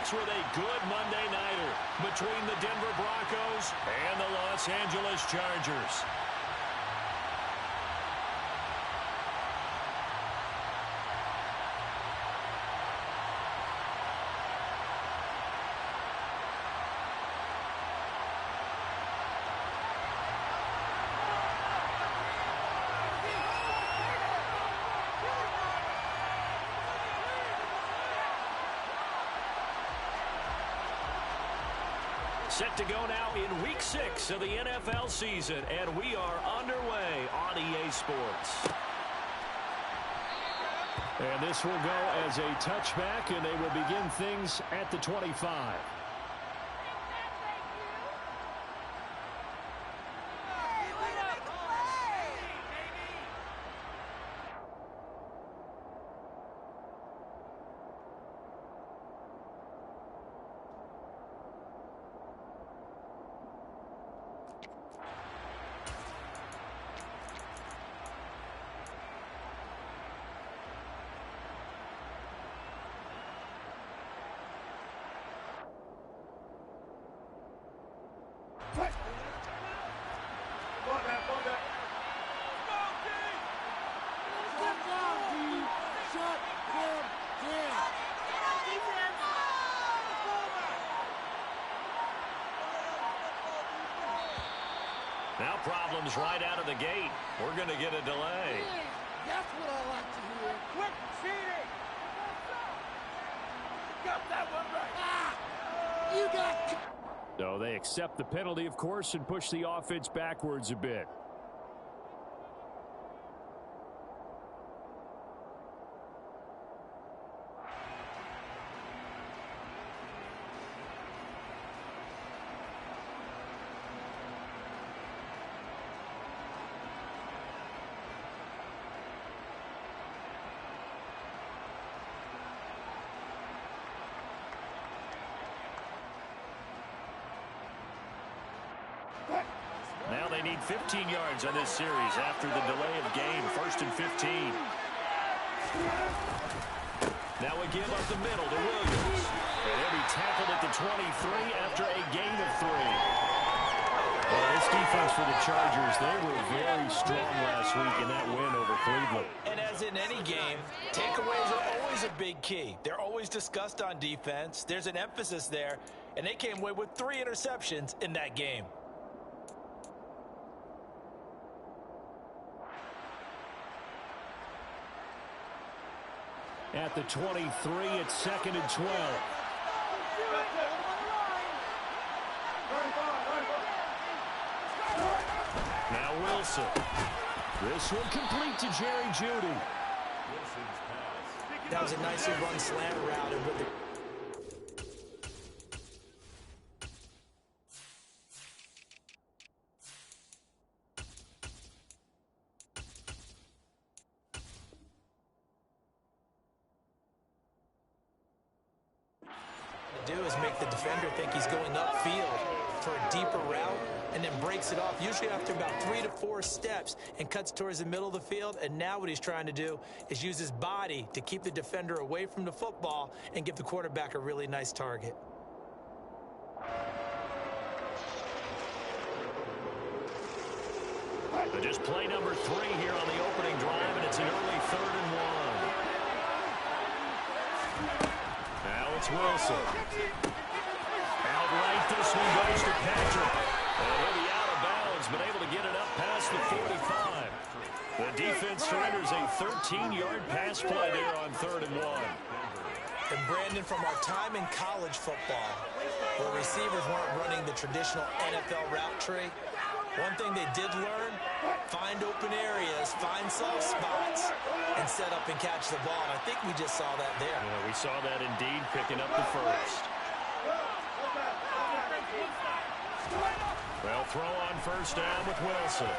starts with a good Monday nighter between the Denver Broncos and the Los Angeles Chargers. Set to go now in Week 6 of the NFL season, and we are underway on EA Sports. And this will go as a touchback, and they will begin things at the 25. Now problems right out of the gate. We're going to get a delay. That's what I like to hear. Quick, cheating! Got that one right. You got... So they accept the penalty, of course, and push the offense backwards a bit. Now they need 15 yards on this series after the delay of game. 1st and 15. Now a give up the middle to Williams. And he'll be tackled at the 23 after a gain of 3. Well, this defense for the Chargers, they were very strong last week in that win over Cleveland. And as in any game, takeaways are always a big key. They're always discussed on defense. There's an emphasis there, and they came away with 3 interceptions in that game. At the 23, it's 2nd and 12. Now Wilson. This one complete to Jerry Jeudy. That was a nicely run slant route, and with the do is make the defender think he's going upfield for a deeper route and then breaks it off, usually after about 3 to 4 steps, and cuts towards the middle of the field. And now what he's trying to do is use his body to keep the defender away from the football and give the quarterback a really nice target. But just play number 3 here on the opening drive, and it's an early 3rd and 1. Now it's Wilson. Outright, this one goes to Patrick. And he'll be out of bounds, but able to get it up past the 45. The defense surrenders a 13-yard pass play there on 3rd and 1. And Brandon, from our time in college football, where receivers weren't running the traditional NFL route tree, one thing they did learn, find open areas, find soft spots, and set up and catch the ball. And I think we just saw that there. Yeah, we saw that indeed, picking up the first. Well, throw on 1st down with Wilson.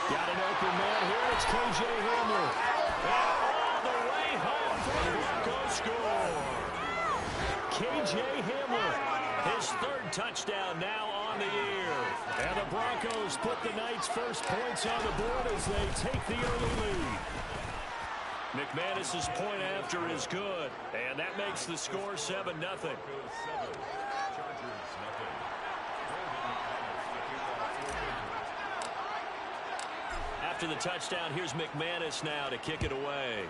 Got an open man here. It's K.J. Hamler. And all the way home for the Broncos score. K.J. Hamler, his 3rd touchdown now on the year. And the Broncos put the Knights' first points on the board as they take the early lead. McManus's point after is good, and that makes the score 7-0. After the touchdown, here's McManus now to kick it away.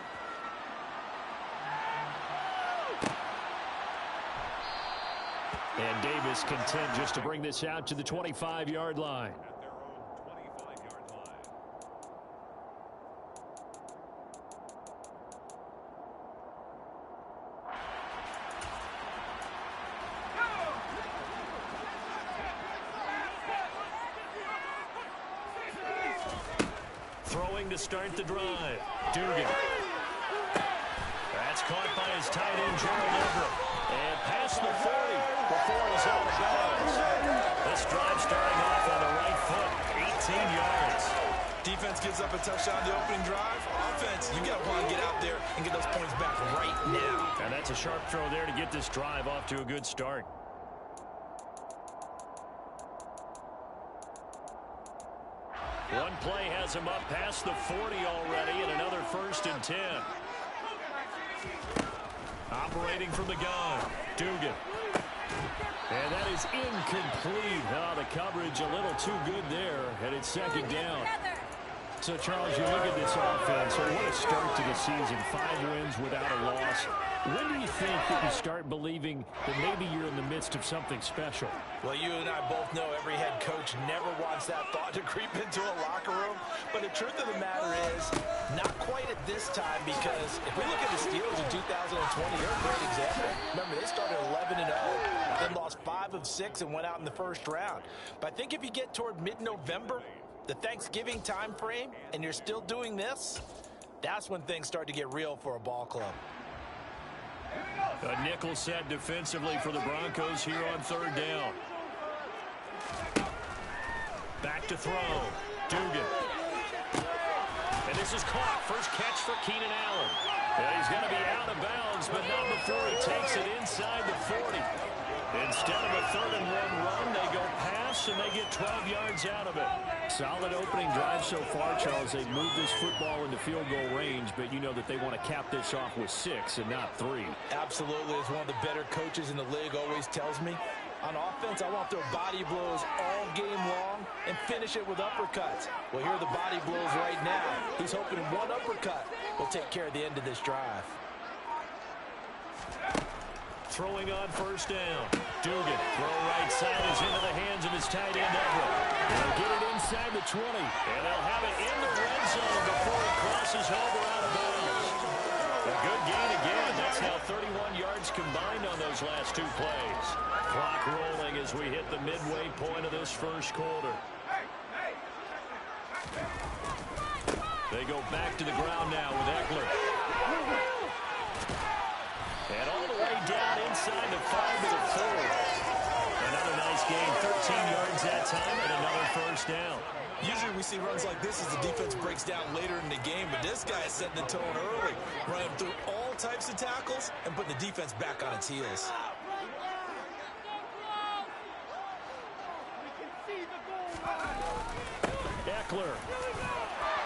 And Davis content just to bring this out to the 25-yard line. Throwing to start the drive. Dugan. That's caught by his tight end, Gerald Everett. And past the 40 before he's out of bounds. This drive starting off on the right foot. 18 yards. Defense gives up a touchdown the opening drive. Offense, you got to want to get out there and get those points back right now. And that's a sharp throw there to get this drive off to a good start. One play has him up past the 40 already, and another 1st and 10. Operating from the gun, Dugan. And that is incomplete. Oh, the coverage a little too good there, and it's 2nd down. So, Charles, you look at this offense, so what a start to the season. 5 wins without a loss. When do you think that you start believing that maybe you're in the midst of something special? Well, you and I both know every head coach never wants that thought to creep into a locker room. But the truth of the matter is, not quite at this time, because if we look at the Steelers in 2020, they're a great example. Remember, they started 11-0, then lost 5 of 6 and went out in the 1st round. But I think if you get toward mid-November, the Thanksgiving time frame, and you're still doing this, that's when things start to get real for a ball club. A nickel set defensively for the Broncos here on 3rd down. Back to throw. Dugan. And this is caught. First catch for Keenan Allen. And he's going to be out of bounds, but not before he takes it inside the 40. Instead of a 3rd and 1 run, they go pass, and they get 12 yards out of it. Solid opening drive so far, Charles. They've moved this football into field goal range, but you know that they want to cap this off with 6 and not 3. Absolutely. As one of the better coaches in the league always tells me, on offense, I want their body blows all game long and finish it with uppercuts. Well, here are the body blows right now. He's hoping one uppercut will take care of the end of this drive. Throwing on 1st down. Dugan. Throw right side is into the hands of his tight end, Everett. They'll get it inside the 20. And they'll have it in the red zone before it crosses over out of bounds. A good gain again. That's now 31 yards combined on those last 2 plays. Clock rolling as we hit the midway point of this 1st quarter. They go back to the ground now with Eckler. And all the way down inside the 5 to the 4. Another nice game, 13 yards that time, and another 1st down. Usually we see runs like this as the defense breaks down later in the game, but this guy is setting the tone early, running through all types of tackles and putting the defense back on its heels. Eckler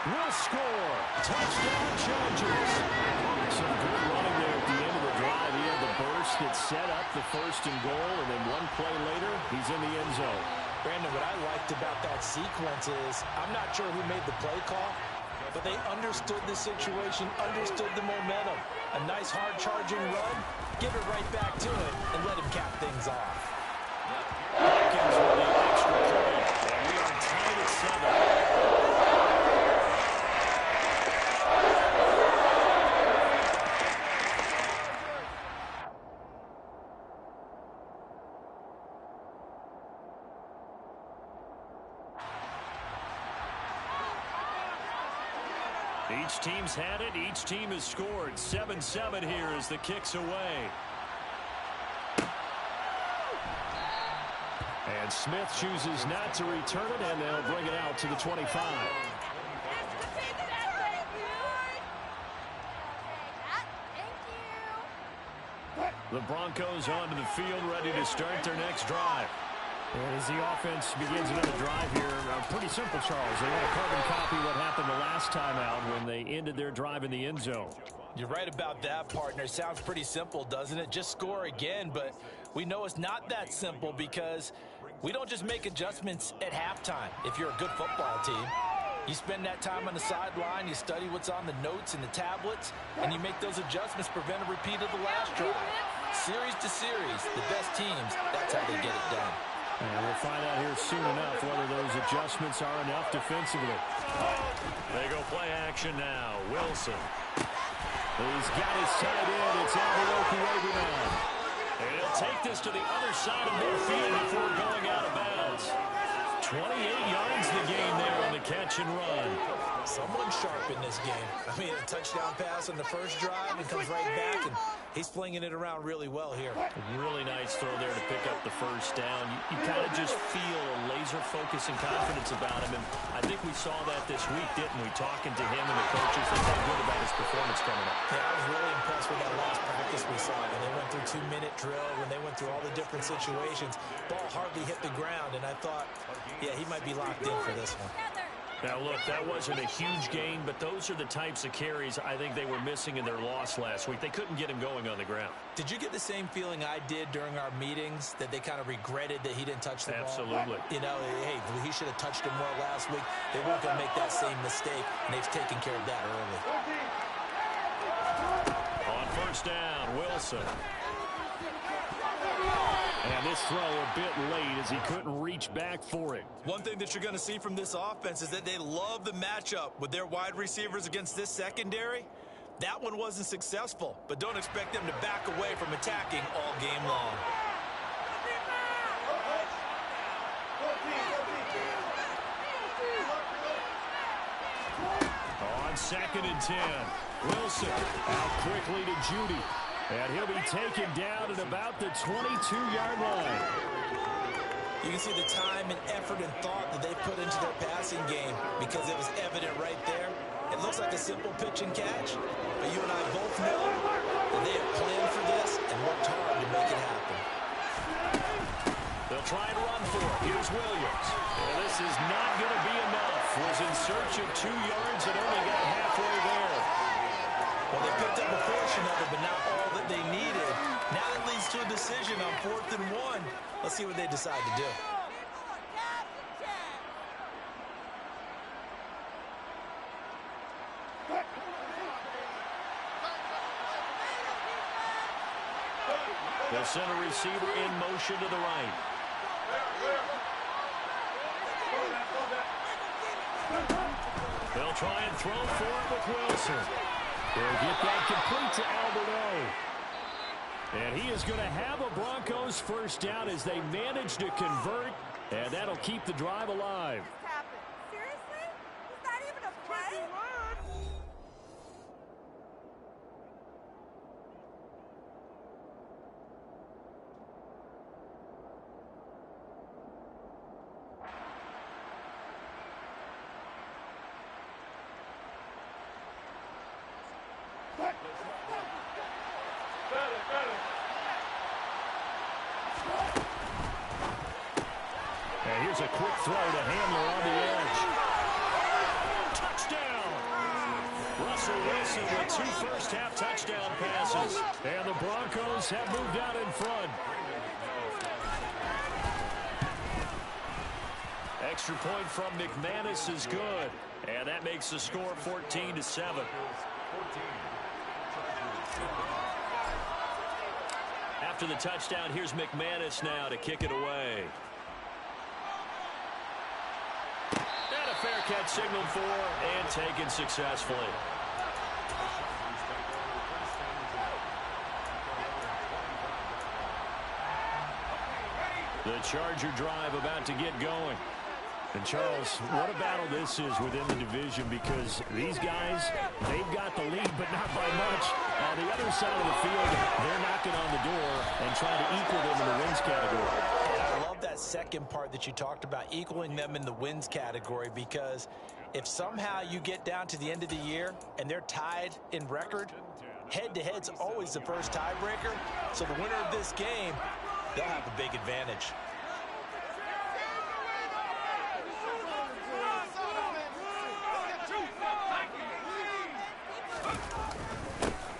will score. Touchdown, Chargers. Some good running there at the end of the drive. He had the burst that set up the 1st and goal, and then 1 play later, he's in the end zone. Brandon, what I liked about that sequence is, I'm not sure who made the play call, but they understood the situation, understood the momentum. A nice hard-charging run, give it right back to him, and let him cap things off. Hopkins with the extra point, and we are tied at 7. Each team's had it. Each team has scored. 7-7 here as the kick's away. And Smith chooses not to return it, and they'll bring it out to the 25. The Broncos onto the field, ready to start their next drive. And as the offense begins another drive here, pretty simple, Charles. They want to carbon copy what happened the last time out when they ended their drive in the end zone. You're right about that, partner. Sounds pretty simple, doesn't it? Just score again, but we know it's not that simple because we don't just make adjustments at halftime if you're a good football team. You spend that time on the sideline, you study what's on the notes and the tablets, and you make those adjustments, prevent a repeat of the last drive. Series to series, the best teams, that's how they get it done. And we'll find out here soon enough whether those adjustments are enough defensively. They go play action now. Wilson. He's got his tight end. It's Albert Okuegbunam now. And he'll take this to the other side of midfield before going out of bounds. 28 yards the gain there on the catch and run. Someone sharp in this game. I mean, a touchdown pass on the first drive and comes right back, and he's flinging it around really well here. Really nice throw there to pick up the first down. You kind of just feel a laser focus and confidence about him, and I think we saw that this week, didn't we? Talking to him and the coaches, they felt good about his performance coming up. Yeah, I was really impressed with that last practice we saw. When they went through 2-minute drill, when they went through all the different situations, ball hardly hit the ground, and I thought, yeah, he might be locked in for this one. Now, look, that wasn't a huge gain, but those are the types of carries I think they were missing in their loss last week. They couldn't get him going on the ground. Did you get the same feeling I did during our meetings, that they kind of regretted that he didn't touch the ball? Absolutely. You know, hey, he should have touched him more last week. They weren't going to make that same mistake, and they've taken care of that early. On first down, Wilson. And this throw a bit late as he couldn't reach back for it. One thing that you're going to see from this offense is that they love the matchup with their wide receivers against this secondary. That one wasn't successful, but don't expect them to back away from attacking all game long. On 2nd and 10, Wilson out quickly to Judy. And he'll be taken down at about the 22-yard line. You can see the time and effort and thought that they put into their passing game because it was evident right there. It looks like a simple pitch and catch, but you and I both know that they have planned for this and worked hard to make it happen. They'll try and run for it. Here's Williams. And this is not going to be enough. Was in search of 2 yards and only got halfway there. Well, they picked up a portion of it, but not all that they needed. Now that leads to a decision on 4th and 1. Let's see what they decide to do. They'll send a receiver in motion to the right. They'll try and throw for it with Wilson. They'll get that complete to Albert O. And he is going to have a Broncos first down as they manage to convert, and that'll keep the drive alive. Seriously? Is that even a play? And here's a quick throw to Hamler on the edge. Touchdown! Russell Wilson with 2 first-half touchdown passes. And the Broncos have moved out in front. Extra point from McManus is good. And that makes the score 14-7. After the touchdown, here's McManus now to kick it away. And a fair catch signaled for and taken successfully. The Charger drive about to get going. And, Charles, what a battle this is within the division because these guys, they've got the lead, but not by much. On the other side of the field, they're knocking on the door and trying to equal them in the wins category. I love that second part that you talked about, equaling them in the wins category, because if somehow you get down to the end of the year and they're tied in record, head-to-head's always the first tiebreaker. So the winner of this game, they'll have a big advantage.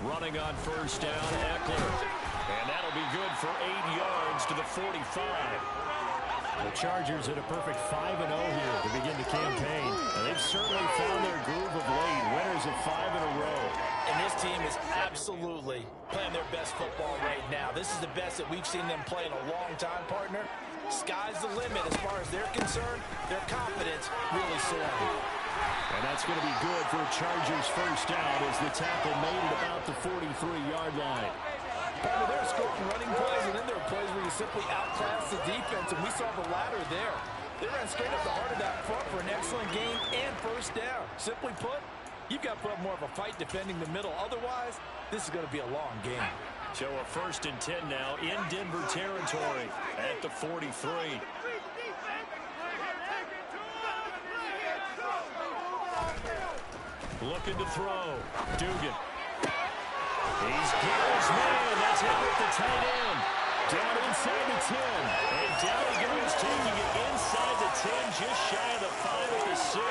Running on first down, Eckler. And that'll be good for 8 yards to the 45. The Chargers at a perfect 5-0 here to begin the campaign. And they've certainly found their groove of late. Winners of 5 in a row. And this team is absolutely playing their best football right now. This is the best that we've seen them play in a long time, partner. Sky's the limit as far as they're concerned. Their confidence really soaring. And that's going to be good for a Chargers first down as the tackle made it about the 43-yard line. There are scoring running plays, and then there are plays where you simply outclass the defense, and we saw the latter there. They ran straight up the heart of that front for an excellent gain and first down. Simply put, you've got to put up more of a fight defending the middle. Otherwise, this is going to be a long game. So a 1st and 10 now in Denver territory at the 43. Looking to throw. Dugan. He's got his man. That's hit with the tight end. Down inside the 10. And down he goes, taking it inside the 10, just shy of the 5 at the 6.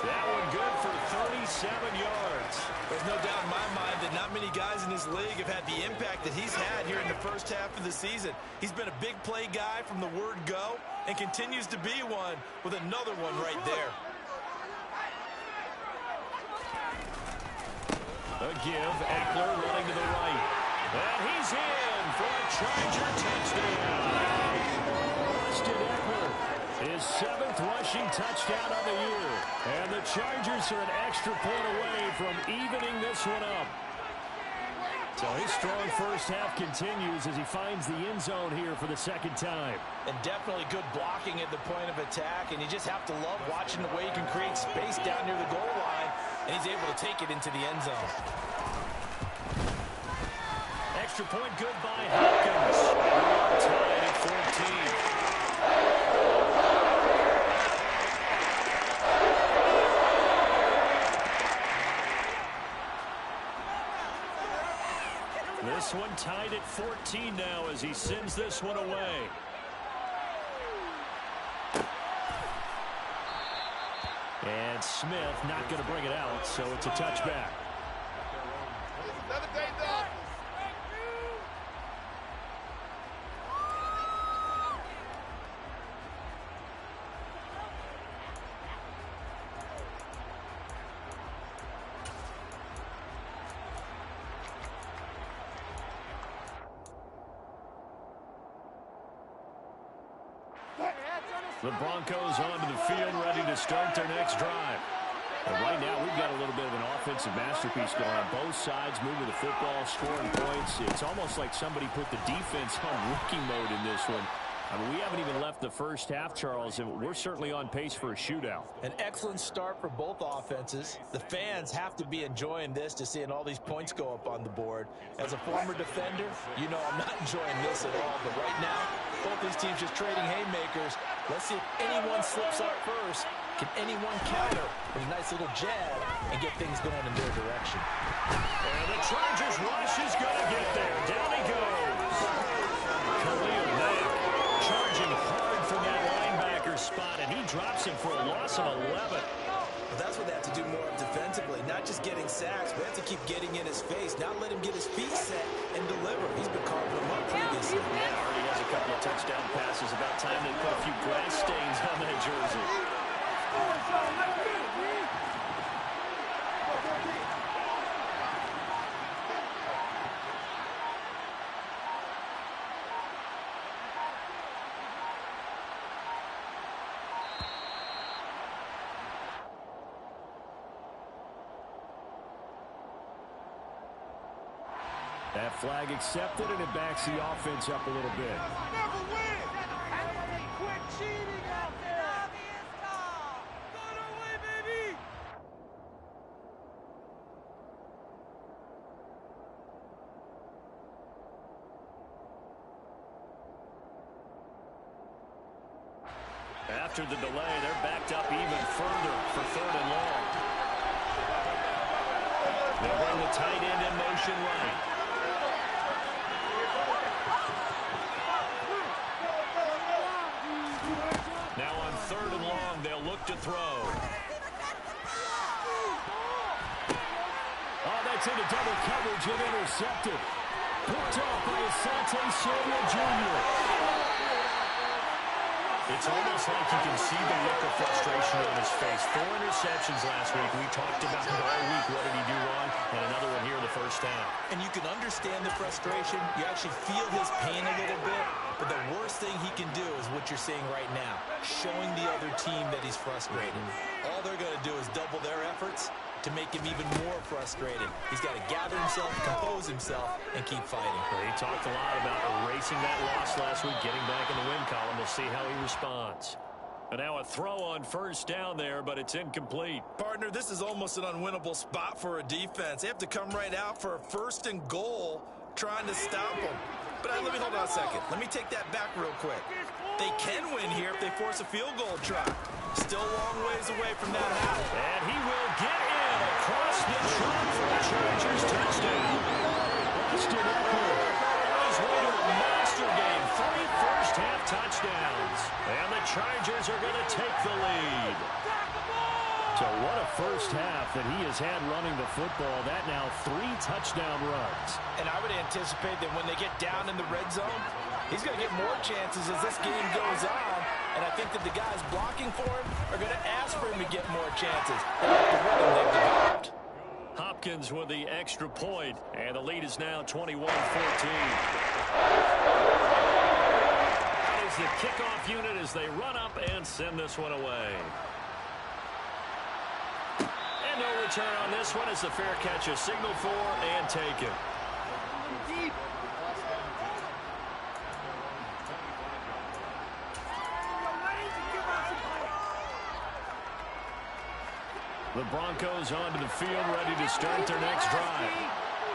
That one good for 37 yards. There's no doubt in my mind that not many guys in this league have had the impact that he's had here in the first half of the season. He's been a big play guy from the word go and continues to be one with another one right there. A give, Eckler running to the right. And he's in for a Charger touchdown. Austin Eckler, his 7th rushing touchdown of the year. And the Chargers are an extra point away from evening this one up. So his strong first half continues as he finds the end zone here for the 2nd time. And definitely good blocking at the point of attack. And you just have to love watching the way he can create space down near the goal line. And he's able to take it into the end zone. Extra point good by Hopkins. Tied at 14. This one tied at 14 now as he sends this one away. And Smith not going to bring it out, so it's a touchback. The Broncos onto the field, ready to start their next drive. And right now, we've got a little bit of an offensive masterpiece going on. Both sides moving the football, scoring points. It's almost like somebody put the defense on rookie mode in this one. I mean, we haven't even left the first half, Charles, and we're certainly on pace for a shootout. An excellent start for both offenses. The fans have to be enjoying this to seeing all these points go up on the board. As a former defender, you know I'm not enjoying this at all. But right now, both these teams just trading haymakers. Let's see if anyone slips up first. Can anyone counter with a nice little jab and get things going in their direction? And the Chargers rush is going to get there. Down he goes. Khalil Mack charging hard from that linebacker spot, and he drops him for a loss of 11. But that's what they have to do more of defensively, not just getting sacks, but they have to keep getting in his face, not let him get his feet set and deliver. He's been carving him up previously. Yeah, already has a couple of touchdown passes. About time they put a few grass stains on that jersey. That flag accepted, and it backs the offense up a little bit. Never win! Quit cheating out there! Go away, baby! After the delay, they're backed up even further for 3rd and long. They'll bring the tight end in motion right. Now on 3rd and long, they'll look to throw. Oh, that's gets into double coverage and intercepted. Picked off by Asante Samuel Jr. It's almost like you can see the look of frustration on his face. 4 interceptions last week. We talked about it all week. What did he do wrong? And another one here in the first half. And you can understand the frustration. You actually feel his pain a little bit. But the worst thing he can do is what you're seeing right now, showing the other team that he's frustrated. All they're going to do is double their efforts to make him even more frustrated. He's got to gather himself, compose himself, and keep fighting. Well, he talked a lot about erasing that loss last week, getting back in the win column. We'll see how he responds. And now a throw on first down there, but it's incomplete. Partner, this is almost an unwinnable spot for a defense. They have to come right out for a 1st and goal, trying to stop them. But let me hold on a second. Let me take that back real quick. They can win here if they force a field goal try. Still a long ways away from that happening. And he will get in across the trunk for the Chargers touchdown. Austin Eckler on his way to a monster game. 3 first-half touchdowns. And the Chargers are going to take the lead. So what a first half that he has had running the football. That now 3 touchdown runs. And I would anticipate that when they get down in the red zone, he's going to get more chances as this game goes on. And I think that the guys blocking for him are going to ask for him to get more chances. They like the rhythm they've developed. Hopkins with the extra point, and the lead is now 21-14. That is the kickoff unit as they run up and send this one away. And no return on this one as the fair catch is signaled for and taken. The Broncos onto the field, ready to start their next drive.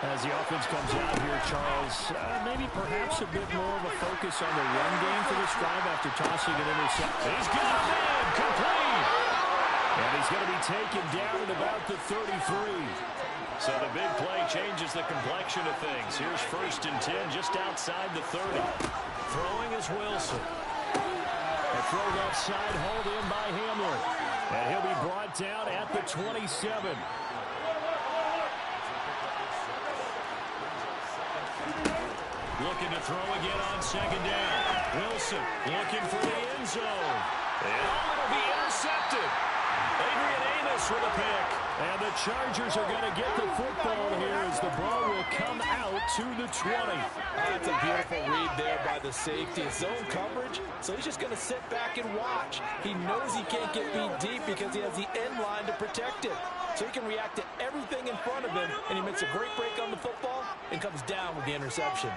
As the offense comes out here, Charles, maybe perhaps a bit more of a focus on the run game for this drive after tossing an interception. He's got a man, complete. And he's going to be taken down at about the 33. So the big play changes the complexion of things. Here's 1st and 10 just outside the 30. Throwing is Wilson. A throw left side, hauled in by Hamler. And he'll be brought down at the 27. Looking to throw again on 2nd down. Wilson looking for the end zone. And it'll be intercepted. Adrian Amos with a pick. And the Chargers are going to get the football here as the ball will come out to the 20. That's a beautiful read there by the safety. Zone coverage, so he's just going to sit back and watch. He knows he can't get beat deep because he has the end line to protect it. So he can react to everything in front of him, and he makes a great break on the football and comes down with the interception.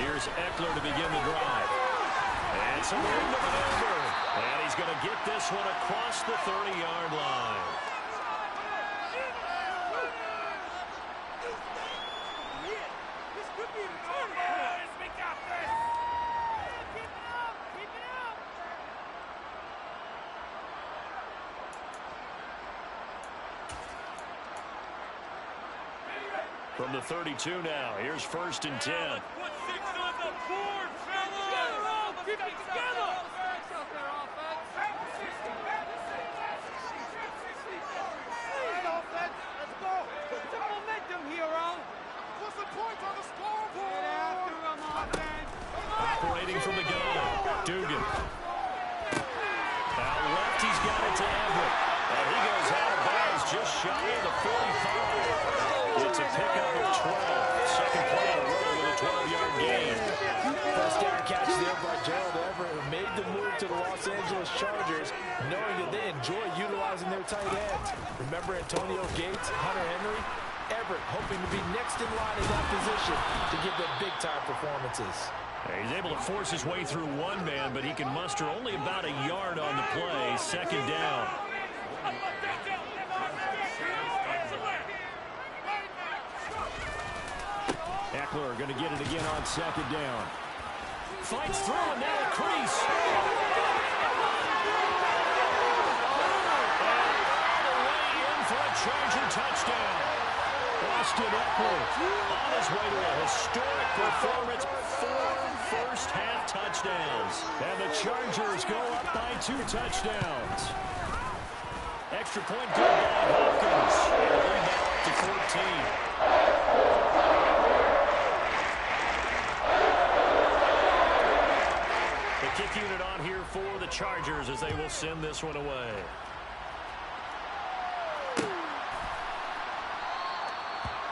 Here's Eckler to begin the drive. And some room to maneuver. And he's going to get this one across the 30-yard line. From the 32 now, here's 1st and 10. Keep it together! Let's go! Put some momentum here, Al. Put some points on the scoreboard! Get after him, offense! Operating from the gun, Dugan. Out left, he's got it to Everett. And he goes out of bounds just shy of the 45. It's a pickup of 12. Second play in a row with a 12-yard gain. First down catch there by Gerald Everett, who made the move to the Los Angeles Chargers, knowing that they enjoy utilizing their tight ends. Remember Antonio Gates, Hunter Henry? Everett hoping to be next in line in that position to give them big-time performances. He's able to force his way through one man, but he can muster only about a yard on the play. Second down. Eckler going to get it again on 2nd down. Fights through and now a crease. All the way in for a Charger touchdown. Austin Eckler on his way to a historic performance. 4 first-half touchdowns. And the Chargers go up by 2 touchdowns. Extra point good by Hopkins. And lead now up to 14. The kick unit on here for the Chargers as they will send this one away.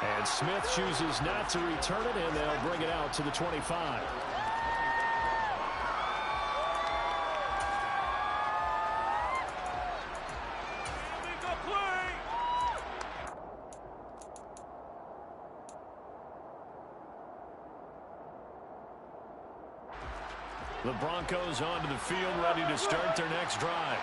And Smith chooses not to return it, and they'll bring it out to the 25. The Broncos onto the field, ready to start their next drive.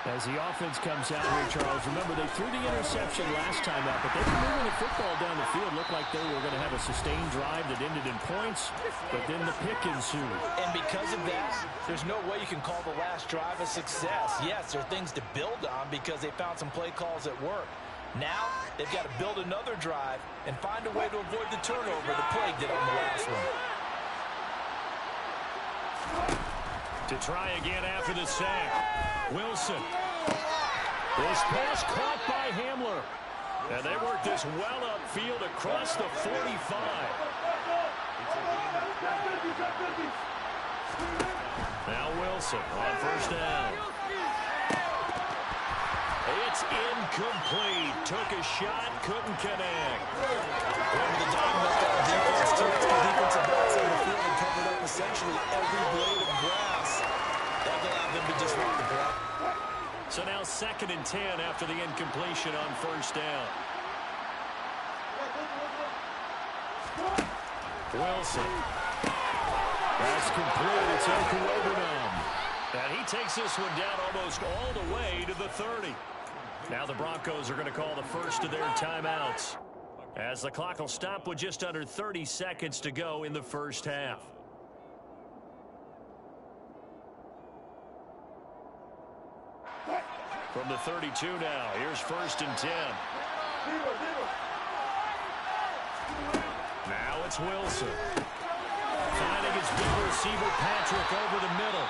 As the offense comes out here, Charles, remember they threw the interception last time out, but they were moving the football down the field. Looked like they were going to have a sustained drive that ended in points, but then the pick ensued. And because of that, there's no way you can call the last drive a success. Yes, there are things to build on because they found some play calls that work. Now, they've got to build another drive and find a way to avoid the turnover the plague did on the last one. To try again after the sack. Wilson. This pass caught by Hamler. And they work this well upfield across the 45. Now Wilson on first down. It's incomplete. Took a shot, couldn't connect. Over the dime, left out defense, two defensive backs on the field and covered up essentially every blade of grass. That allowed them to disrupt the block. So now 2nd and 10 after the incompletion on first down. Wilson. That's complete. It's Okuogbunam. And he takes this one down almost all the way to the 30. Now the Broncos are going to call the first of their timeouts, as the clock will stop with just under 30 seconds to go in the first half. From the 32 now, here's 1st and 10. Now it's Wilson. Finding his big receiver, Patrick, over the middle.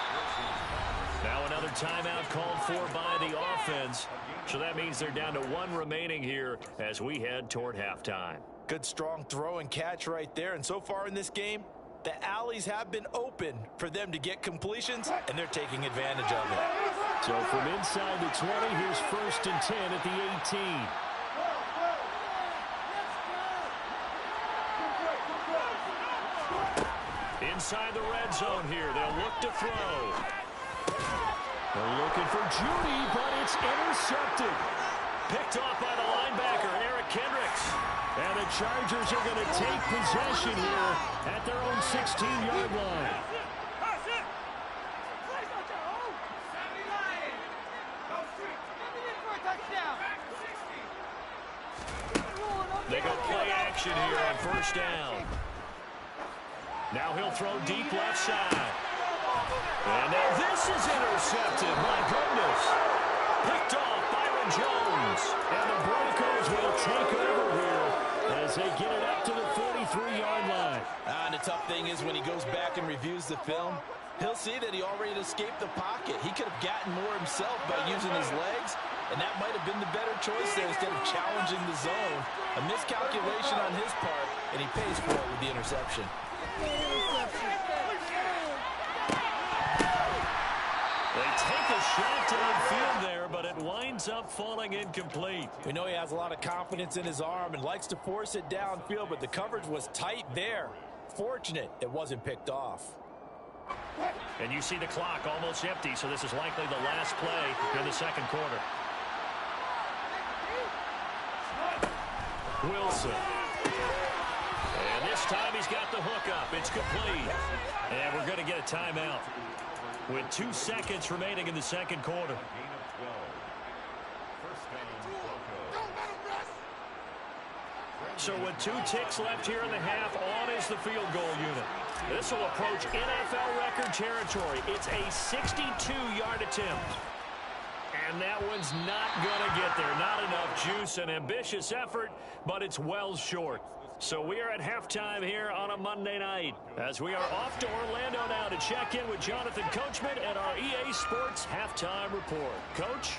Now another timeout called for by the offense. So that means they're down to 1 remaining here as we head toward halftime. Good strong throw and catch right there. And so far in this game, the alleys have been open for them to get completions, and they're taking advantage of it. So from inside the 20, here's 1st and 10 at the 18. Inside the red zone here, they'll look to throw. They're looking for Judy, but it's intercepted. Picked off by the linebacker, Eric Kendricks. And the Chargers are going to take possession here at their own 16-yard line. They go play action here on first down. Now he'll throw deep left side. And now this is intercepted. My goodness. Picked off Byron Jones. And the Broncos will take over here as they get it up to the 43-yard line. And the tough thing is when he goes back and reviews the film, he'll see that he already escaped the pocket. He could have gotten more himself by using his legs, and that might have been the better choice there instead of challenging the zone. A miscalculation on his part, and he pays for it with the interception. They take a shot downfield there, but it winds up falling incomplete. We know he has a lot of confidence in his arm and likes to force it downfield, but the coverage was tight there. Fortunate it wasn't picked off. And you see the clock almost empty, so this is likely the last play in the second quarter. Wilson. And this time he's got the hook up. It's complete. And we're going to get a timeout with 2 seconds remaining in the second quarter. So with 2 ticks left here in the half, on is the field goal unit. This will approach NFL record territory. It's a 62-yard attempt. And that one's not going to get there. Not enough juice. An ambitious effort, but it's well short. So we are at halftime here on a Monday night, as we are off to Orlando now to check in with Jonathan Coachman and our EA Sports Halftime Report. Coach?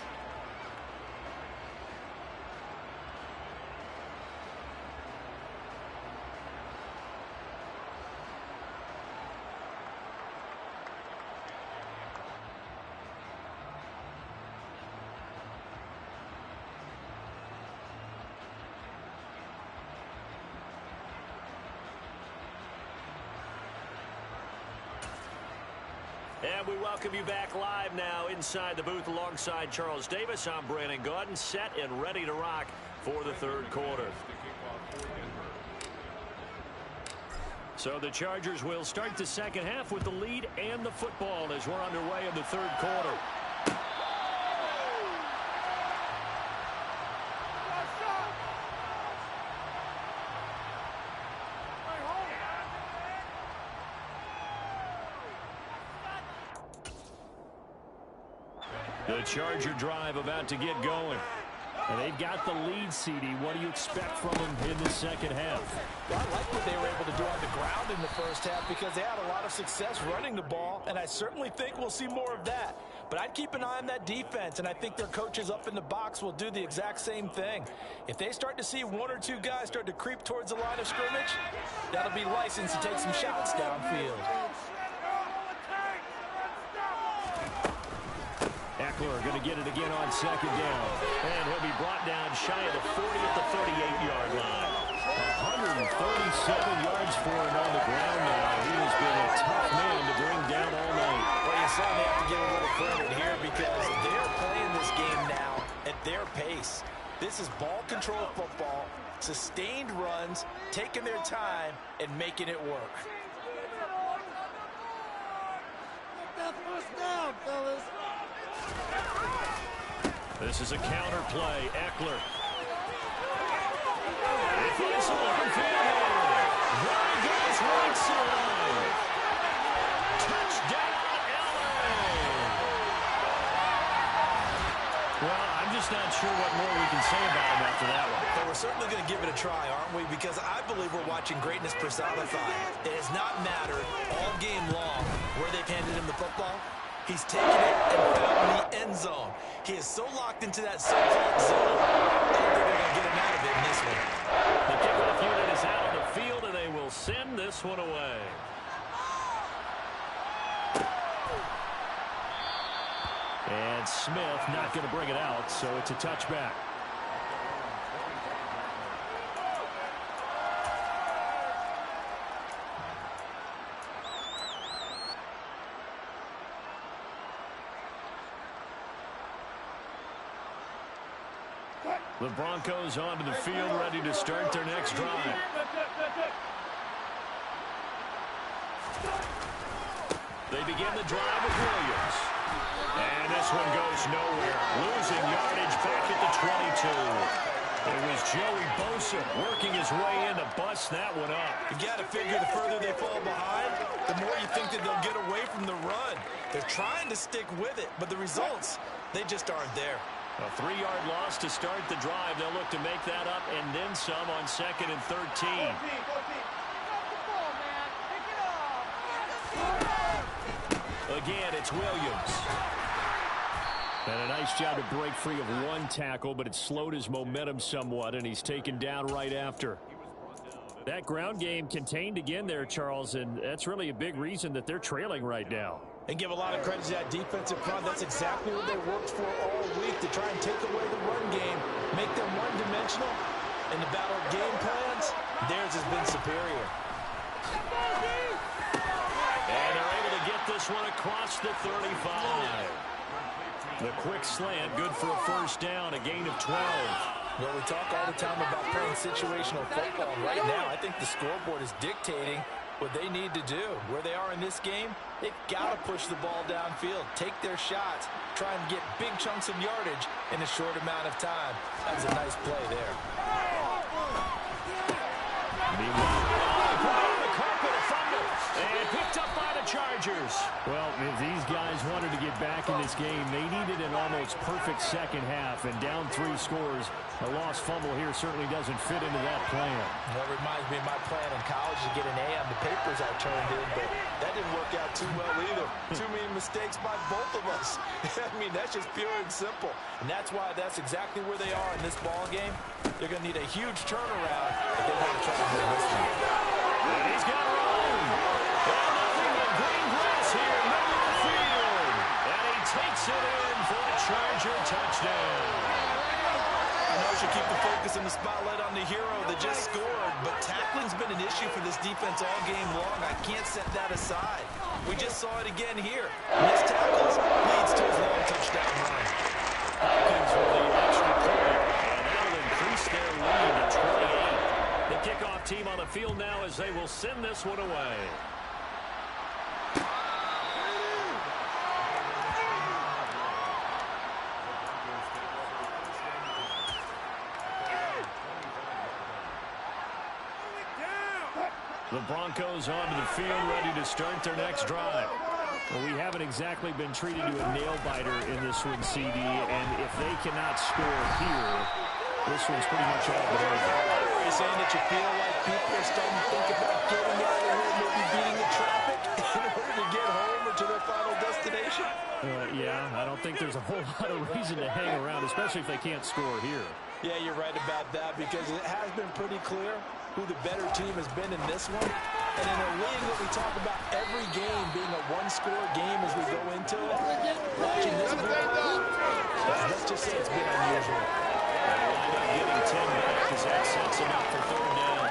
And we welcome you back live now inside the booth alongside Charles Davis. I'm Brandon Gaudin, set and ready to rock for the third quarter. So the Chargers will start the second half with the lead and the football as we're underway in the third quarter. The Charger drive about to get going. And they've got the lead, CD. What do you expect from them in the second half? Well, I like what they were able to do on the ground in the first half because they had a lot of success running the ball, and I certainly think we'll see more of that. But I'd keep an eye on that defense, and I think their coaches up in the box will do the exact same thing. If they start to see one or two guys start to creep towards the line of scrimmage, that'll be license to take some shots downfield. Eckler going to get it again on second down. And he'll be brought down shy of the 40 at the 38-yard line. 137 yards for him on the ground now. He has been a tough man to bring down all night. Well, you certainly have to give a little credit here because they're playing this game now at their pace. This is ball control football, sustained runs, taking their time, and making it work. Get that first down, fellas. This is a counter play. Eckler. It finds the open field here. There he goes, right side. Touchdown, LA. Well, I'm just not sure what more we can say about him after that one. But we're certainly going to give it a try, aren't we? Because I believe we're watching greatness personified. It has not mattered all game long where they've handed him the football. He's taken it and found the end zone. He is so locked into that so-called zone, they're going to get him out of it in this one. The kickoff unit is out on the field, and they will send this one away. And Smith not going to bring it out, so it's a touchback. The Broncos onto the field, ready to start their next drive. They begin the drive with Williams. And this one goes nowhere. Losing yardage back at the 22. It was Joey Bosa working his way in to bust that one up. You got to figure the further they fall behind, the more you think that they'll get away from the run. They're trying to stick with it, but the results, they just aren't there. A 3-yard loss to start the drive. They'll look to make that up and then some on 2nd and 13. Again, it's Williams. And a nice job to break free of one tackle, but it slowed his momentum somewhat, and he's taken down right after. That ground game contained again there, Charles, and that's really a big reason that they're trailing right now. And give a lot of credit to that defensive front. That's exactly what they worked for all week, to try and take away the run game, make them one-dimensional. In the battle of game plans, theirs has been superior. And they're able to get this one across the 35. The quick slant, good for a first down, a gain of 12. Well, we talk all the time about playing situational football. Right now, I think the scoreboard is dictating what they need to do. Where they are in this game, they've got to push the ball downfield, take their shots, try and get big chunks of yardage in a short amount of time. That's a nice play there. And picked up by the Chargers. Well, if these guys wanted to get back in this game, they needed an almost perfect second half. And down 3 scores, a lost fumble here certainly doesn't fit into that plan. Well, it reminds me of my plan in college to get an A on the papers I turned in, but that didn't work out too well either. Too many mistakes by both of us. I mean, that's just pure and simple. And that's why that's exactly where they are in this ball game. They're going to need a huge turnaround if they want to try to win this one. And he's got room. And nothing but green grass here, middle of the field. And he takes it in for a Charger touchdown. You know, should keep the focus and the spotlight on the hero that just scored, but tackling's been an issue for this defense all game long. I can't set that aside. We just saw it again here. Missed tackles leads to his long touchdown run. Hopkins with the extra point, and that'll increase their lead to 28. The kickoff team on the field now as they will send this one away. The Broncos onto the field, ready to start their next drive. Well, we haven't exactly been treated to a nail-biter in this one, CD, and if they cannot score here, this one's pretty much all but over. Are you saying that you feel like people are starting to think about getting out of here, maybe beating the traffic in order to get home or to their final destination? Yeah, I don't think there's a whole lot of reason to hang around, especially if they can't score here. Yeah, you're right about that because it has been pretty clear who the better team has been in this one. And in a league that we talk about every game being a one-score game as we go into it, watching this game, let's just say it's been unusual. They'll wind up getting 10 back as that sets them up for third down.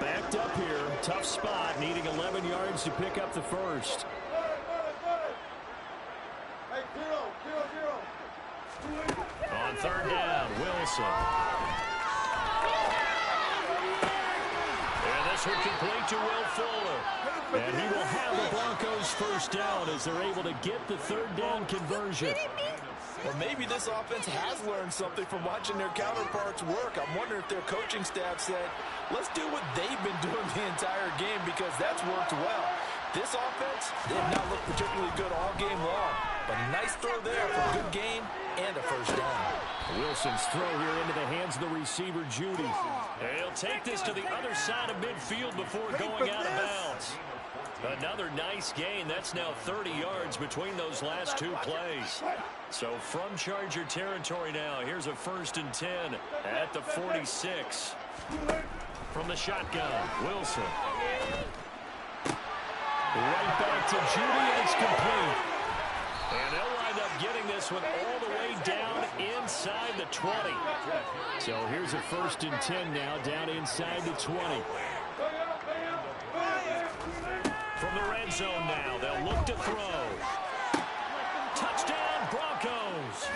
Backed up here, tough spot, needing 11 yards to pick up the first. On third down, Wilson. And this one complete to Will Fuller. And he will have the Broncos first down as they're able to get the third down conversion. Well, maybe this offense has learned something from watching their counterparts work. I'm wondering if their coaching staff said, let's do what they've been doing the entire game because that's worked well. This offense, they have not looked particularly good all game long. But a nice throw there for a good gain and a first down. Wilson's throw here into the hands of the receiver, Judy. He'll take this to the other side of midfield before going out of bounds. Another nice gain. That's now 30 yards between those last two plays. So from Charger territory now, here's a 1st and 10 at the 46. From the shotgun, Wilson. Right back to Judy, and it's complete. And they'll wind up getting this one all the way down inside the 20. So here's a 1st and 10 now, down inside the 20. From the red zone now, they'll look to throw. Touchdown, Broncos.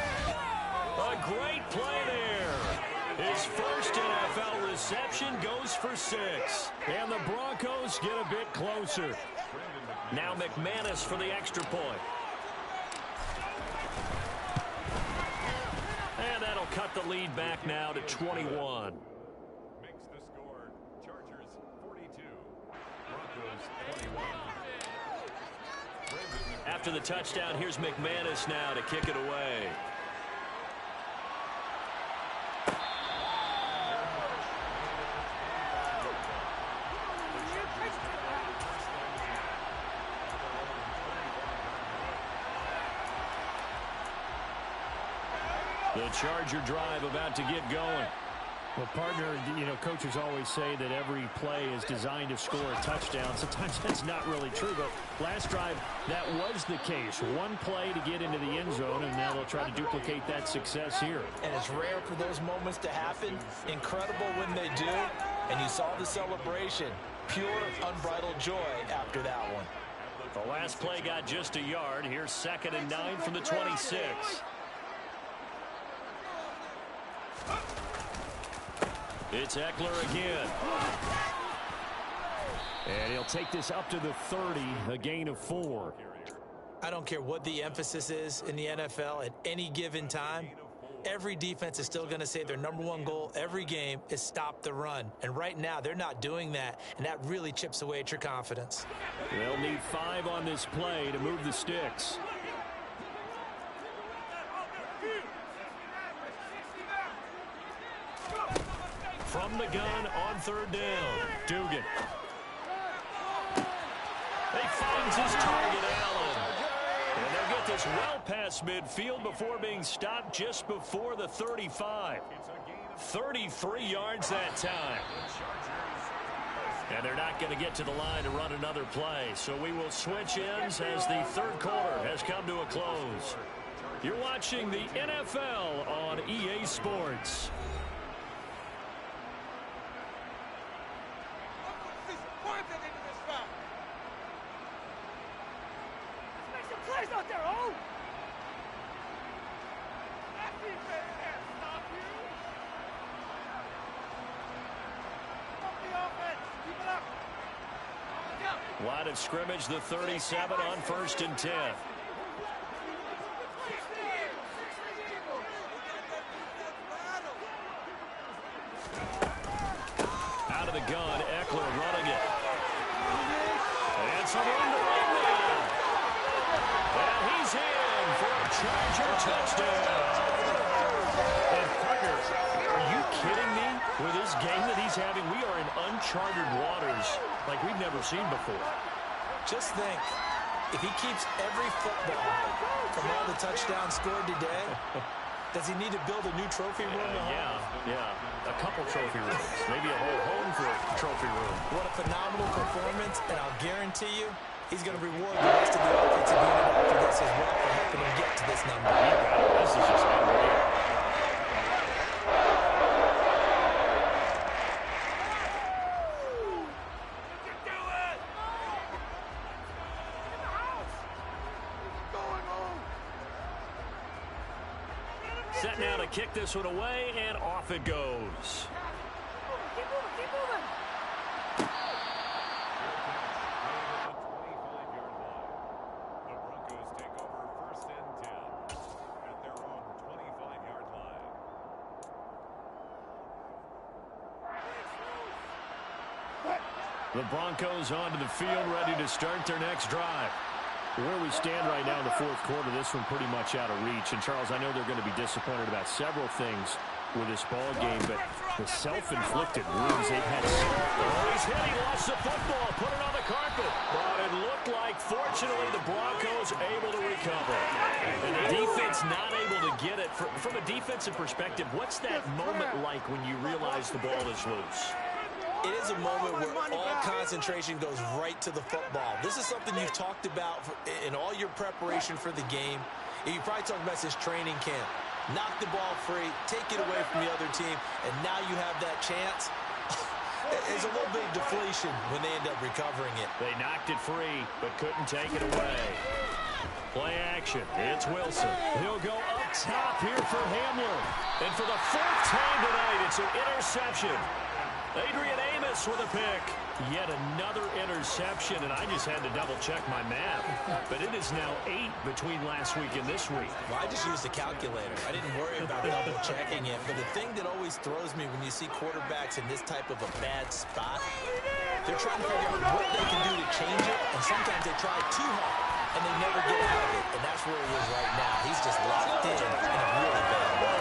A great play there. His first NFL reception goes for 6. And the Broncos get a bit closer. Now McManus for the extra point. And that'll cut the lead back now to 21. Makes the score. Chargers 42, Broncos 21. After the touchdown, here's McManus now to kick it away. The Charger drive about to get going. Well, partner, coaches always say that every play is designed to score a touchdown. Sometimes that's not really true, but last drive, that was the case. One play to get into the end zone, and now they'll try to duplicate that success here. And it's rare for those moments to happen. Incredible when they do. And you saw the celebration. Pure, unbridled joy after that one. The last play got just a yard. Here's 2nd and 9 from the 26. It's Eckler again. And he'll take this up to the 30, a gain of 4. I don't care what the emphasis is in the NFL at any given time. Every defense is still going to say their #1 goal every game is stop the run. And right now, they're not doing that, and that really chips away at your confidence. They'll need 5 on this play to move the sticks. From the gun on 3rd down, Dugan. He finds his target, Allen. And they'll get this well past midfield before being stopped just before the 35. 33 yards that time. And they're not going to get to the line to run another play. So we will switch ends as the third quarter has come to a close. You're watching the NFL on EA Sports. Line of scrimmage, the 37 on 1st and 10. Out of the gun, Eckler running it. And some room to run now. And he's in for a Charger touchdown. And partner, are you kidding me? With this game that he's having, we are in uncharted waters like we've never seen before. Just think, if he keeps every football from all the touchdowns scored today, does he need to build a new trophy room? Yeah. A couple trophy rooms. Maybe a whole home for a trophy room. What a phenomenal performance, and I'll guarantee you, he's going to reward the rest of the offensive unit after this as well for helping him get to this number. This is just unreal. Set now to kick this one away, and off it goes. Keep moving. The Broncos take over 1st and 10 at their own 25-yard line. The Broncos onto the field, ready to start their next drive. Where we stand right now in the fourth quarter, this one pretty much out of reach. And, Charles, I know they're going to be disappointed about several things with this ball game, but the self-inflicted wounds they've had. Oh, he's hit. He lost the football. Put it on the carpet. But it looked like, fortunately, the Broncos able to recover. And the defense not able to get it. From a defensive perspective, what's that moment like when you realize the ball is loose? It is a moment where all concentration goes right to the football. This is something you've talked about in all your preparation for the game. And you probably talked about this training camp. Knock the ball free, take it away from the other team, and now you have that chance. There's a little bit of deflation when they end up recovering it. They knocked it free, but couldn't take it away. Play action. It's Wilson. He'll go up top here for Hamler. And for the 4th time tonight, it's an interception. Adrian Amos with a pick. Yet another interception, and I just had to double-check my math. But it is now 8 between last week and this week. Well, I just used a calculator. I didn't worry about double-checking it. But the thing that always throws me when you see quarterbacks in this type of a bad spot, they're trying to figure out what they can do to change it, and sometimes they try too hard, and they never get out of it. And that's where he is right now. He's just locked in a really bad way.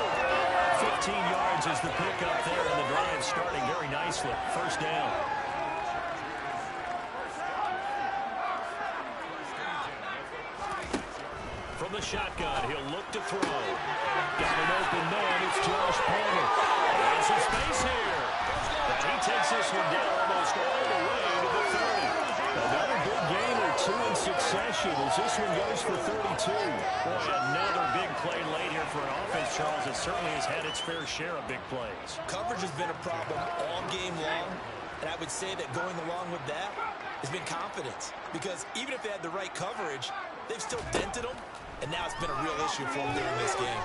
15 yards is the pickup there, and the drive starting very nicely. 1st down. From the shotgun, he'll look to throw. Got an open man. It's Josh Palmer. There's some space here. And he takes this one down almost all the way to the 30. Another big gain or 2 in succession as this one goes for 32. Boy, another big play late here for an offense, Charles. It certainly has had its fair share of big plays. Coverage has been a problem all game long, and I would say that going along with that has been confidence. Because even if they had the right coverage, they've still dented them, and now it's been a real issue for them during this game.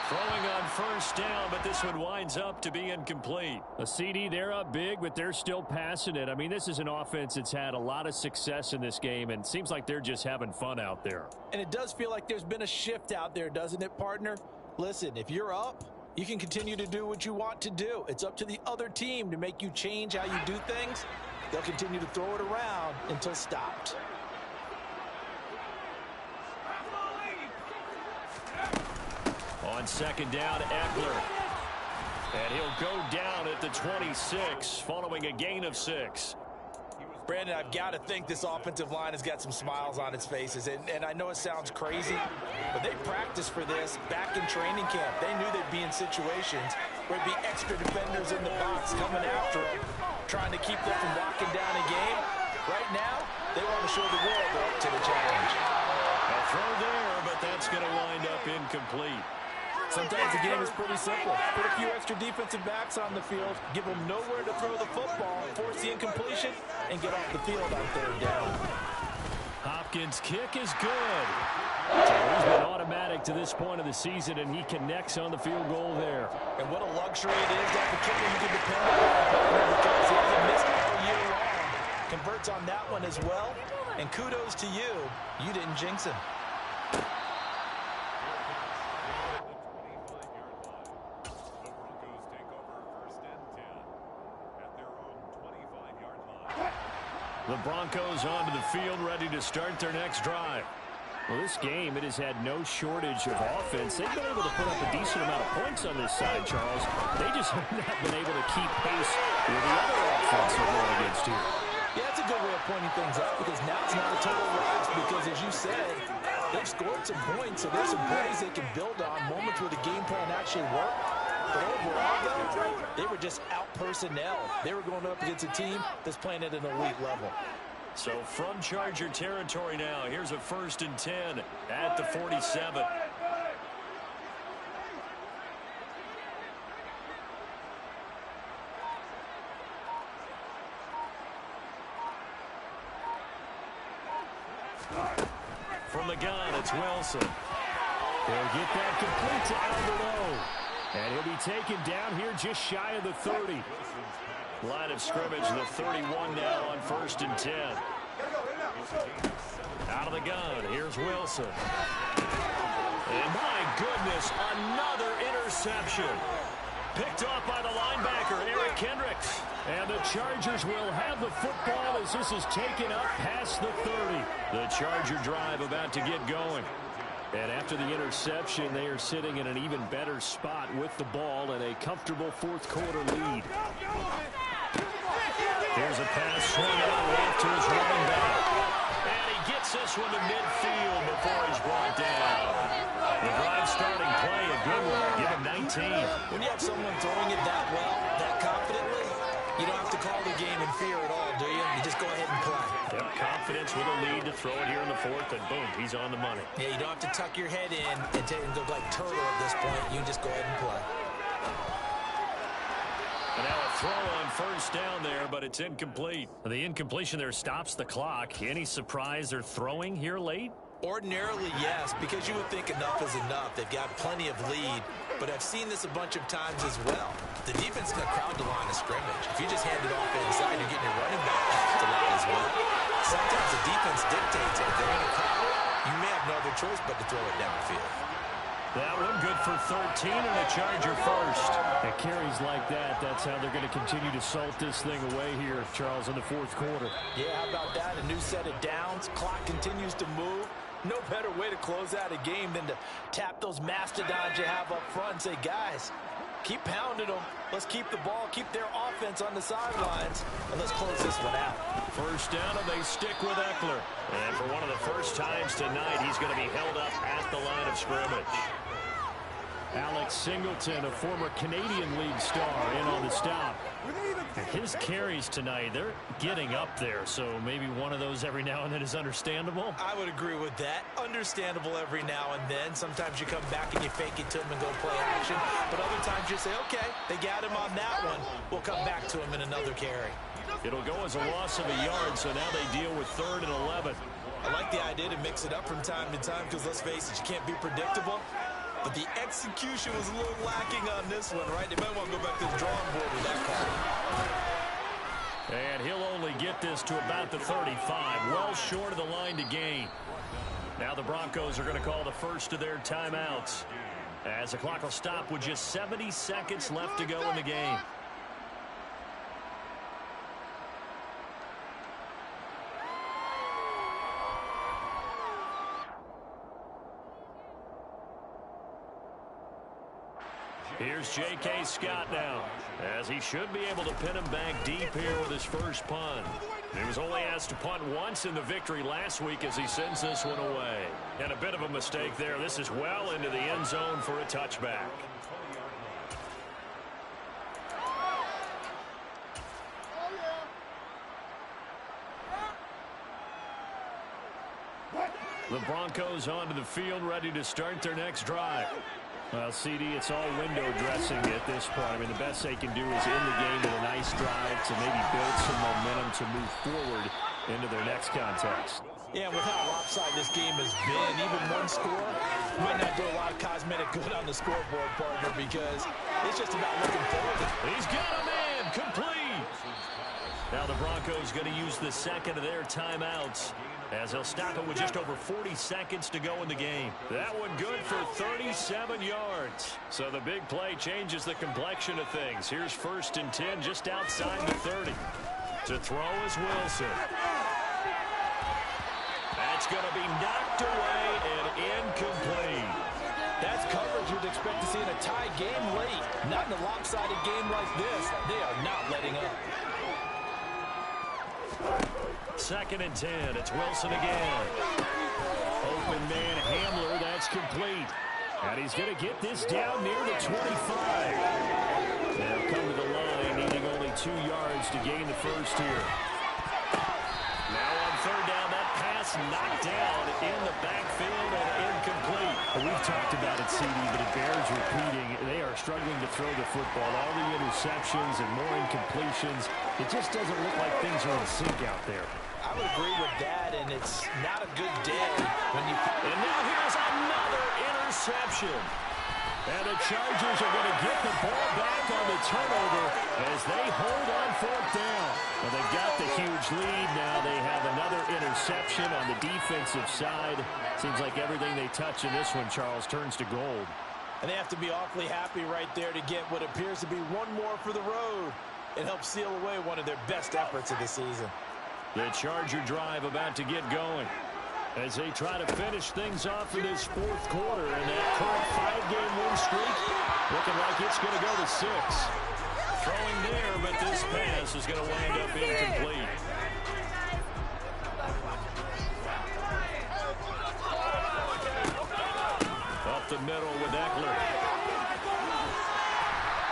Throwing on 1st down, but this one winds up to be incomplete. A CD, they're up big, but they're still passing it. I mean, this is an offense that's had a lot of success in this game, and it seems like they're just having fun out there. And it does feel like there's been a shift out there, doesn't it, partner? Listen, if you're up, you can continue to do what you want to do. It's up to the other team to make you change how you do things. They'll continue to throw it around until stopped. On 2nd down, Eckler. And he'll go down at the 26 following a gain of 6. Brandon, I've got to think this offensive line has got some smiles on its faces. And I know it sounds crazy, but they practice practiced for this back in training camp. They knew they'd be in situations where there'd be extra defenders in the box coming after them, trying to keep them from locking down a game. Right now, they want to show the world they're up to the challenge. A throw there, but that's going to wind up incomplete. Sometimes the game is pretty simple. Put a few extra defensive backs on the field, give them nowhere to throw the football, force the incompletion, and get off the field on third down. Hopkins' kick is good. So he's been automatic to this point of the season, and he connects on the field goal there. And what a luxury it is to have a kicker you can depend on, because he hasn't missed all year long. Converts on that one as well, and kudos to you. You didn't jinx him. The Broncos onto the field, ready to start their next drive. Well, this game, it has had no shortage of offense. They've been able to put up a decent amount of points on this side, Charles. They just have not been able to keep pace with the other offense they're going against here. Yeah, that's a good way of pointing things out, because now it's not a total loss, because as you said, they've scored some points, so there's some plays they can build on, moments where the game plan actually worked. But overall, though, they were just out-personnel. They were going up against a team that's playing at an elite level. So from Charger territory now, here's a 1st and 10 at the 47. From the gun, it's Wilson. They'll get that complete to Alberto. And he'll be taken down here just shy of the 30. Line of scrimmage, the 31 now on 1st and 10. Out of the gun, here's Wilson. And my goodness, another interception. Picked off by the linebacker, Eric Kendricks. And the Chargers will have the football as this is taken up past the 30. The Charger drive about to get going. And after the interception, they are sitting in an even better spot with the ball and a comfortable fourth-quarter lead. Here's a pass swung out left to his running back. And he gets this one to midfield before he's brought down. The drive starting play, a good one. Give him 19. When you have someone throwing it that well, that confidently, you don't have to call the game in fear at all, do you? You just go ahead and play. Yep, confidence with a lead to throw it here in the fourth, and boom, he's on the money. Yeah, you don't have to tuck your head in and look like turtle at this point. You can just go ahead and play. And now a throw on 1st down there, but it's incomplete. The incompletion there stops the clock. Any surprise they're throwing here late? Ordinarily, yes, because you would think enough is enough. They've got plenty of lead, but I've seen this a bunch of times as well. The defense is going to crowd the line of scrimmage. If you just hand it off inside, you're getting your running back to line as well. Sometimes the defense dictates it. If they're going to crowd it, you may have no other choice but to throw it downfield. That one good for 13 and a Charger first. At carries like that, that's how they're going to continue to salt this thing away here, Charles, in the fourth quarter. Yeah, how about that? A new set of downs. Clock continues to move. No better way to close out a game than to tap those mastodons you have up front and say, guys, keep pounding them. Let's keep the ball, keep their offense on the sidelines, and let's close this one out. 1st down, and they stick with Eckler. And for one of the first times tonight, he's going to be held up at the line of scrimmage. Alex Singleton, a former Canadian League star, in on the stop. His carries tonight, they're getting up there, so maybe one of those every now and then is understandable. I would agree with that. Understandable every now and then. Sometimes you come back and you fake it to him and go play action. But other times you say, okay, they got him on that one. We'll come back to him in another carry. It'll go as a loss of a yard, so now they deal with 3rd and 11. I like the idea to mix it up from time to time because, let's face it, you can't be predictable. But the execution was a little lacking on this one, right? They might want to go back to the drawing board with that call. And he'll only get this to about the 35, well short of the line to gain. Now the Broncos are going to call the first of their timeouts, as the clock will stop with just 70 seconds left to go in the game. Here's J.K. Scott now, as he should be able to pin him back deep here with his first punt. He was only asked to punt once in the victory last week as he sends this one away. And a bit of a mistake there. This is well into the end zone for a touchback. The Broncos onto the field, ready to start their next drive. Well, CD, it's all window dressing at this point. I mean, the best they can do is end the game with a nice drive to maybe build some momentum to move forward into their next contest. Yeah, with how lopsided this game has been, even one score might not do a lot of cosmetic good on the scoreboard, partner, because it's just about looking forward. He's got a man, complete. Now the Broncos going to use the second of their timeouts, as they'll stop it with just over 40 seconds to go in the game. That one good for 37 yards. So the big play changes the complexion of things. Here's 1st and 10 just outside the 30. To throw is Wilson. That's going to be knocked away and incomplete. That's coverage you'd expect to see in a tie game late. Not in a lopsided game like this. They are not letting up. 2nd and 10. It's Wilson again. Open man Hamler. That's complete. And he's going to get this down near the 25. They'll come to the line, needing only 2 yards to gain the first here. Now on 3rd down, that pass knocked down in the backfield and incomplete. Well, we've talked about it, CD, but it bears repeating. They are struggling to throw the football. All the interceptions and more incompletions. It just doesn't look like things are in sync out there. I would agree with that, and it's not a good day when you... And now here's another interception. And the Chargers are going to get the ball back on the turnover as they hold on 4th down. Well, they've got the huge lead now. They have another interception on the defensive side. Seems like everything they touch in this one, Charles, turns to gold. And they have to be awfully happy right there to get what appears to be one more for the road. It helps seal away one of their best efforts of the season. The Charger drive about to get going as they try to finish things off in this 4th quarter. And that current 5-game win streak looking like it's going to go to 6. Throwing there, but this pass is going to wind up incomplete. Up the middle with Eckler.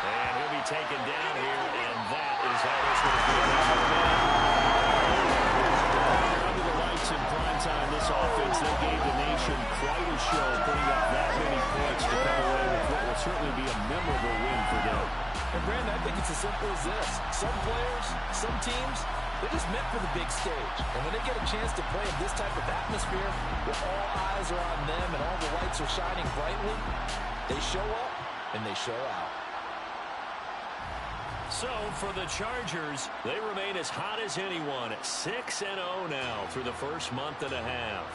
And he'll be taken down here, and that is how this will be. Under the lights in prime time, this offense, they gave the nation quite a show, putting up that many points to come away with what will certainly be a memorable win for them. And Brandon, I think it's as simple as this. Some players, some teams, they're just meant for the big stage. And when they get a chance to play in this type of atmosphere, where all eyes are on them and all the lights are shining brightly, they show up and they show out. So for the Chargers, they remain as hot as anyone at 6-0 now through the first month and a half.